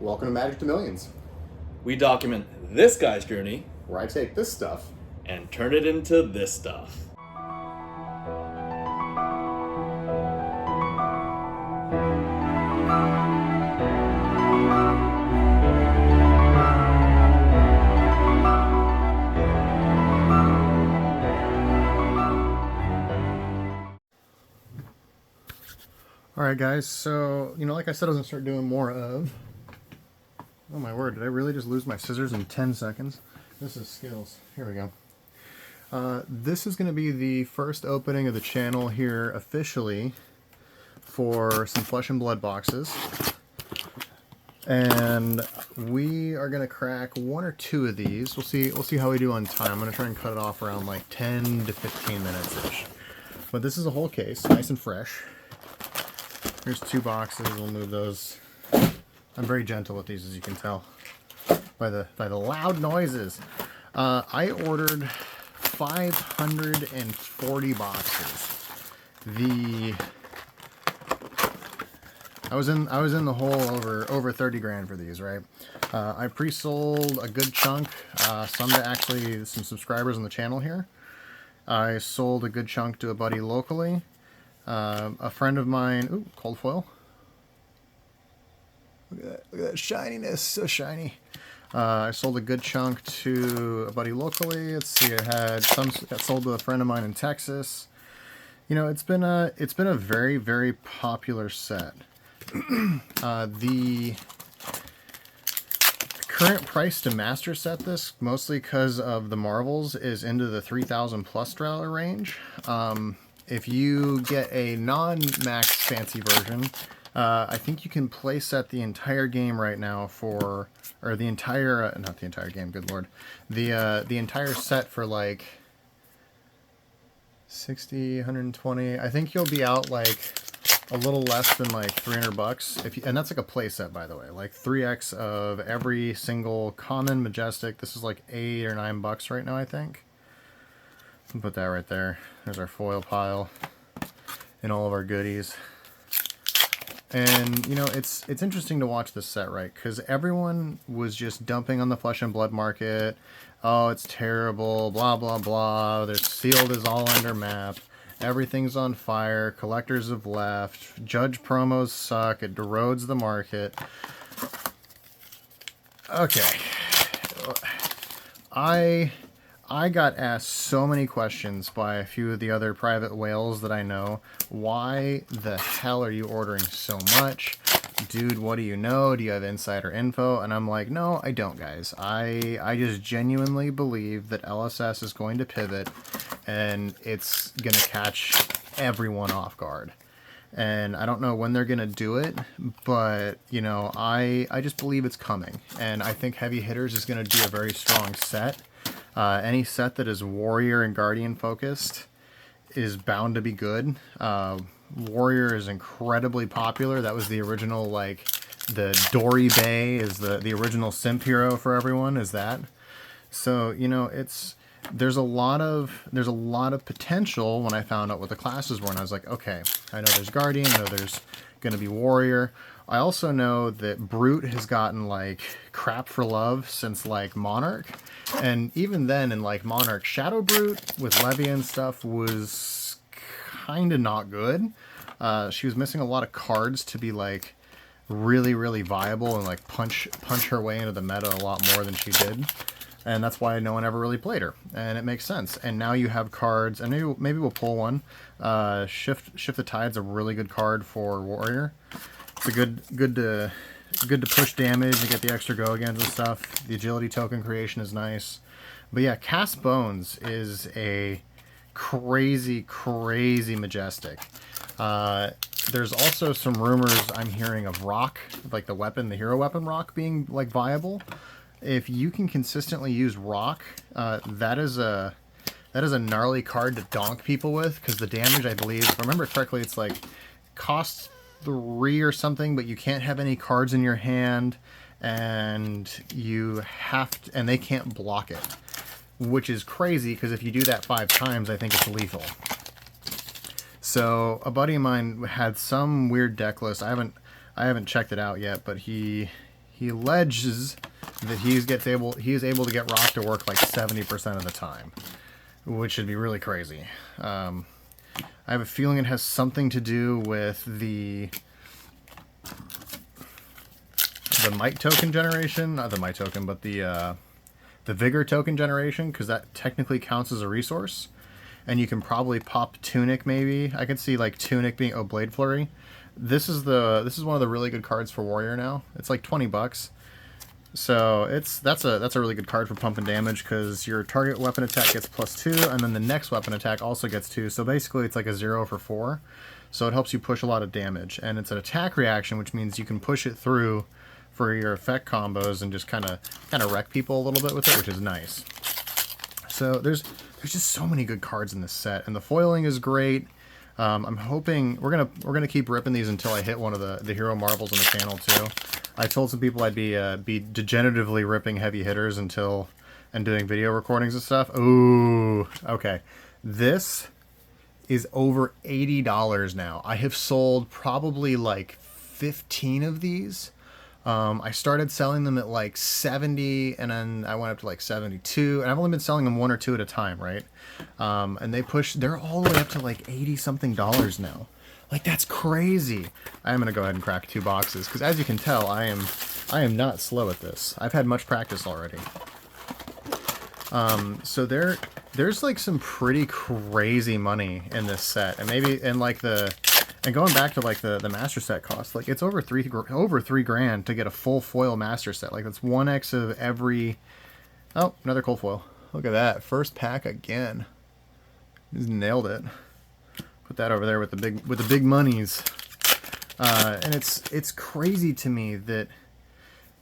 Welcome to Magic to Millions, We document this guy's journey where I take this stuff. and turn it into this stuff. Alright guys, so, like I said, I was going to start doing more of... Oh my word, did I really just lose my scissors in 10 seconds? This is skills. Here we go. This is going to be the first opening of the channel here officially for some Flesh and Blood boxes. And we are going to crack one or two of these. We'll see how we do on time. I'm going to try and cut it off around like 10 to 15 minutes-ish. But this is a whole case, nice and fresh. Here's two boxes. We'll move those. I'm very gentle with these, as you can tell by the loud noises. I ordered 540 boxes. I was in the hole over 30 grand for these, right? I pre-sold a good chunk, some to actually some subscribers on the channel here. I sold a good chunk to a buddy locally. A friend of mine, ooh, cold foil. Look at that shininess, so shiny. I sold a good chunk to a buddy locally. Let's see, I had some got sold to a friend of mine in Texas. It's been a very, very popular set. The current price to master set this, mostly because of the Marvels, is into the $3,000+ range. If you get a non-max fancy version, I think you can play set the entire game right now for, or the entire, not the entire game, good lord, the entire set for like 60, 120. I think you'll be out like a little less than like 300 bucks. And that's like a play set, by the way, like 3x of every single common, majestic. This is like $8 or $9 right now, I think. Put that right there. There's our foil pile and all of our goodies. And it's interesting to watch this set, right? Because everyone was just dumping on the Flesh and Blood market. Oh, it's terrible, blah blah blah. They're sealed as all under map. Everything's on fire. Collectors have left. Judge promos suck. It erodes the market. Okay. I got asked so many questions by a few of the other private whales that I know. Why the hell are you ordering so much? Dude, what do you know? Do you have insider info? And I'm like, no, I don't, guys. I just genuinely believe that LSS is going to pivot and it's going to catch everyone off guard. And I don't know when they're going to do it, but, I just believe it's coming. And I think Heavy Hitters is going to be a very strong set. Any set that is Warrior and Guardian focused is bound to be good. Warrior is incredibly popular. That was the original, like, the Dory Bay is the original simp hero for everyone, is that. So, there's a lot of potential when I found out what the classes were, and I was like, okay, I know there's Guardian, I know there's going to be Warrior. I also know that Brute has gotten, like, crap for love since, like, Monarch. And even then, in, like, Monarch, Shadow Brute with Levy and stuff was kind of not good. She was missing a lot of cards to be, like, really, really viable and, like, punch her way into the meta a lot more than she did. And that's why no one ever really played her. And it makes sense. And now you have cards, and maybe we'll pull one. Shift the Tide's a really good card for Warrior. It's a good to push damage and get the extra go agains and stuff. The agility token creation is nice. But yeah, Cast Bones is a crazy majestic. There's also some rumors I'm hearing of Rock, like the hero weapon Rock being like viable. If you can consistently use Rock, that is a gnarly card to donk people with, because the damage, I believe, if I remember correctly, it's like costs 3 or something, but you can't have any cards in your hand, and and they can't block it, which is crazy, because if you do that 5 times, I think it's lethal. So a buddy of mine had some weird deck list. I haven't checked it out yet, but he he alleges that he is able to get rock to work like 70% of the time, which should be really crazy. I have a feeling it has something to do with the might token generation, not the might token, but the vigor token generation, because that technically counts as a resource. And you can probably pop Tunic, maybe. I could see like Tunic being Blade Flurry. This is one of the really good cards for Warrior now. It's like $20. So that's a really good card for pumping damage, because your target weapon attack gets +2, and then the next weapon attack also gets 2. So basically it's like a 0 for 4. So it helps you push a lot of damage. And it's an attack reaction, which means you can push it through for your effect combos and just kind of wreck people a little bit with it, which is nice. So there's just so many good cards in this set, and the foiling is great. I'm hoping we're gonna keep ripping these until I hit one of the hero marbles on the channel too. I told some people I'd be degeneratively ripping heavy hitters and doing video recordings and stuff. Ooh, okay. This is over $80 now. I have sold probably like 15 of these. I started selling them at like 70, and then I went up to like 72, and I've only been selling them 1 or 2 at a time, right? And they're all the way up to like 80 something dollars now. Like, that's crazy. I'm gonna go ahead and crack 2 boxes, because as you can tell, I am not slow at this. I've had much practice already. So there's like some pretty crazy money in this set, and going back to like the master set cost, like it's over three grand to get a full foil master set. Like that's 1x of every. Oh, another cold foil. Look at that, first pack again. Just nailed it. Put that over there with the big monies. And it's crazy to me that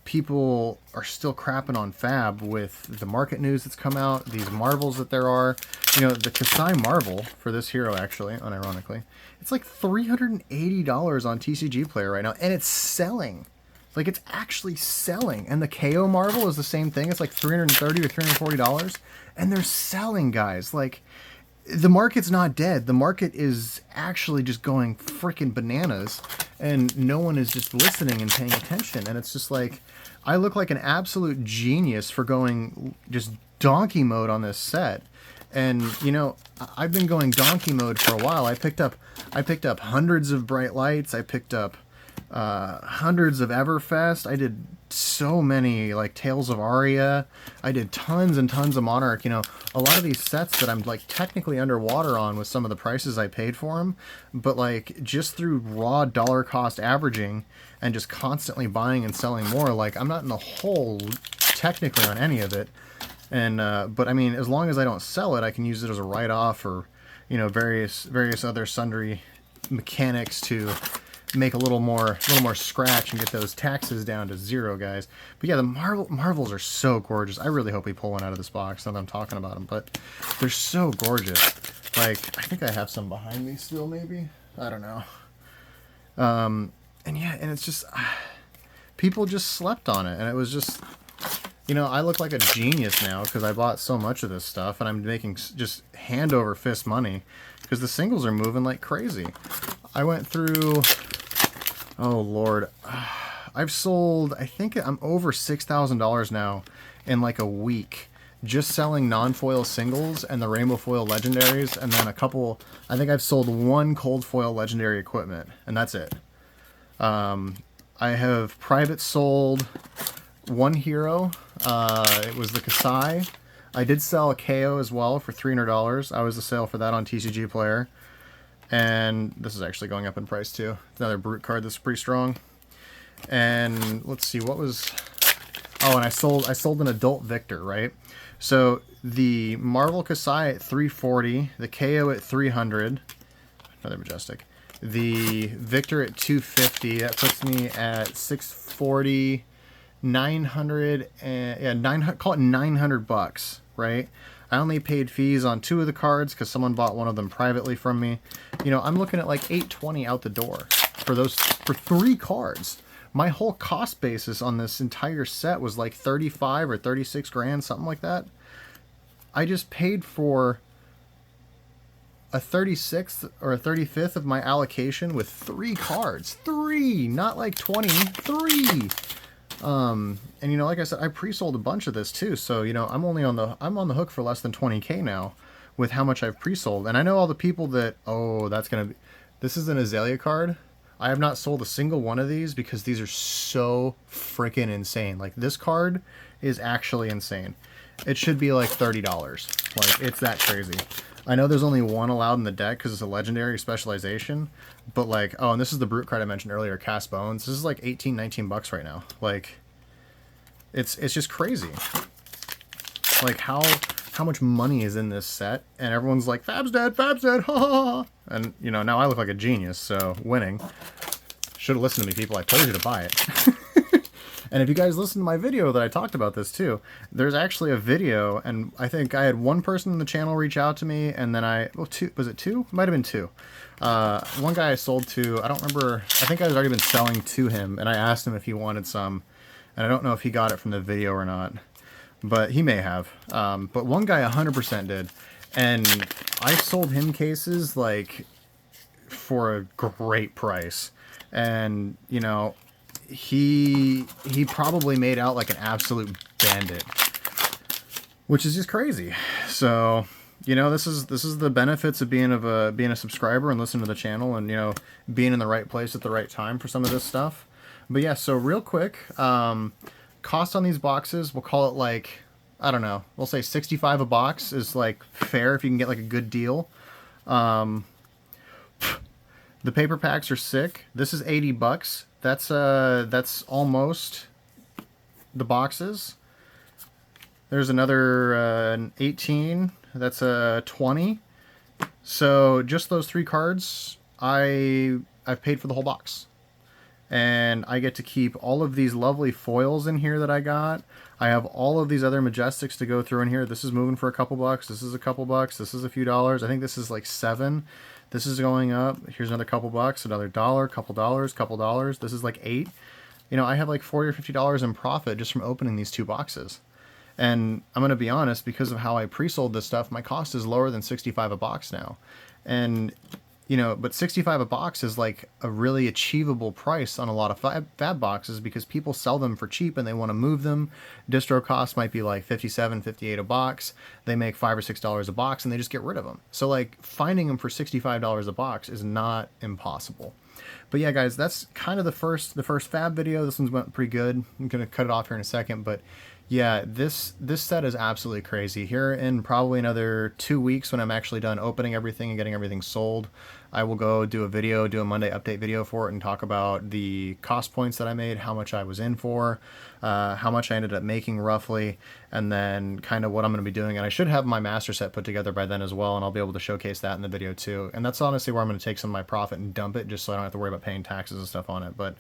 people are still crapping on Fab with the market news that's come out, these marvels that there are. You know, the Kasai Marvel for this hero, actually, unironically, it's like $380 on TCG Player right now, and it's selling. Like, it's actually selling. And the KO Marvel is the same thing. It's like $330 or $340, and they're selling, guys. Like, the market's not dead. The market is actually just going freaking bananas, and no one is just listening and paying attention. And it's just like, I look like an absolute genius for going just donkey mode on this set. And you know, I've been going donkey mode for a while. I picked up hundreds of bright lights. I picked up hundreds of Everfest. I did so many like Tales of Aria. I did tons and tons of Monarch. You know, a lot of these sets that I'm like technically underwater on with some of the prices I paid for them, but like just through raw dollar cost averaging and just constantly buying and selling more, like I'm not in the hole technically on any of it. And but I mean, as long as I don't sell it, I can use it as a write-off, or you know, various other sundry mechanics to make a little more scratch and get those taxes down to 0, guys. But yeah, the Marvels are so gorgeous. I really hope we pull one out of this box now that I'm talking about them, but they're so gorgeous. Like, I think I have some behind me still, maybe. I don't know. And yeah, and it's just people just slept on it, and it was just. You know, I look like a genius now because I bought so much of this stuff, and I'm making just hand over fist money because the singles are moving like crazy. I went through, oh Lord, I've sold, I think I'm over $6,000 now in like a week, just selling non-foil singles and the rainbow foil legendaries, and then a couple, I think I've sold 1 cold foil legendary equipment, and that's it. I have private sold 1 hero. It was the Kasai. I did sell a KO as well for $300. I was the sale for that on TCG Player. And this is actually going up in price too. It's another Brute card that's pretty strong. And let's see, what was... Oh, and I sold an adult Victor, right? So the Marvel Kasai at $340, the KO at $300. Another Majestic. The Victor at $250. That puts me at $640. 900 and yeah, 900, call it $900, right? I only paid fees on 2 of the cards because someone bought one of them privately from me. You know, I'm looking at like $820 out the door for 3 cards. My whole cost basis on this entire set was like 35 or 36 grand, something like that. I just paid for a 36th or a 35th of my allocation with 3 cards. 3, not like 20, 3. And you know, like I said, I pre-sold a bunch of this too. So, you know, I'm on the hook for less than 20K now with how much I've pre-sold. And I know all the people that, oh, this is an Azalea card. I have not sold a single one of these because these are so freaking insane. Like, this card is actually insane. It should be like $30. Like, it's that crazy. I know there's only one allowed in the deck because it's a legendary specialization, but like, oh, and this is the brute card I mentioned earlier, Cast Bones. This is like 18, 19 bucks right now. Like, it's just crazy. Like, how much money is in this set, and everyone's like, Fab's dead, ha ha ha. And, you know, now I look like a genius, so winning. Should have listened to me, people. I told you to buy it. And if you guys listened to my video that I talked about this too, there's actually a video, and I think I had one person in the channel reach out to me, and then was it two? Might have been two. One guy I sold to, I don't remember, I think I had already been selling to him, and I asked him if he wanted some, and I don't know if he got it from the video or not, but he may have. But one guy 100% did, and I sold him cases, like, for a great price, and, you know, he probably made out like an absolute bandit, which is just crazy. So, you know, this is the benefits of being a subscriber and listening to the channel, and, you know, being in the right place at the right time for some of this stuff. But yeah, so real quick, cost on these boxes, we'll call it like, I don't know, we'll say 65 a box is like fair if you can get like a good deal. The paper packs are sick. This is 80 bucks. That's almost the boxes. There's another 18. That's a 20. So just those 3 cards, I've paid for the whole box. And I get to keep all of these lovely foils in here that I got. I have all of these other Majestics to go through in here. This is moving for a couple bucks. This is a couple bucks. This is a few dollars. I think this is like 7. This is going up. Here's another couple bucks, another dollar, couple dollars. This is like 8. You know, I have like $40 or $50 in profit just from opening these 2 boxes. And I'm going to be honest, because of how I pre-sold this stuff, my cost is lower than 65 a box now. And, you know, but 65 a box is like a really achievable price on a lot of fab boxes because people sell them for cheap and they want to move them. Distro costs might be like 57, 58 a box. They make $5 or $6 a box and they just get rid of them. So like finding them for $65 a box is not impossible. But yeah, guys, that's kind of the first fab video. This one's went pretty good. I'm going to cut it off here in a second, but yeah, this set is absolutely crazy. Here in probably another 2 weeks when I'm actually done opening everything and getting everything sold, I will go do a Monday update video for it and talk about the cost points that I made, how much I was in for, how much I ended up making roughly, and then kind of what I'm going to be doing. And I should have my master set put together by then as well, and I'll be able to showcase that in the video too. And that's honestly where I'm going to take some of my profit and dump it just so I don't have to worry about paying taxes and stuff on it. But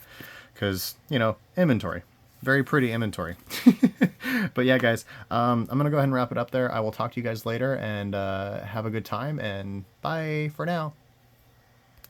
because, you know, inventory. Very pretty inventory. But yeah, guys, I'm going to go ahead and wrap it up there. I will talk to you guys later, and have a good time, and bye for now.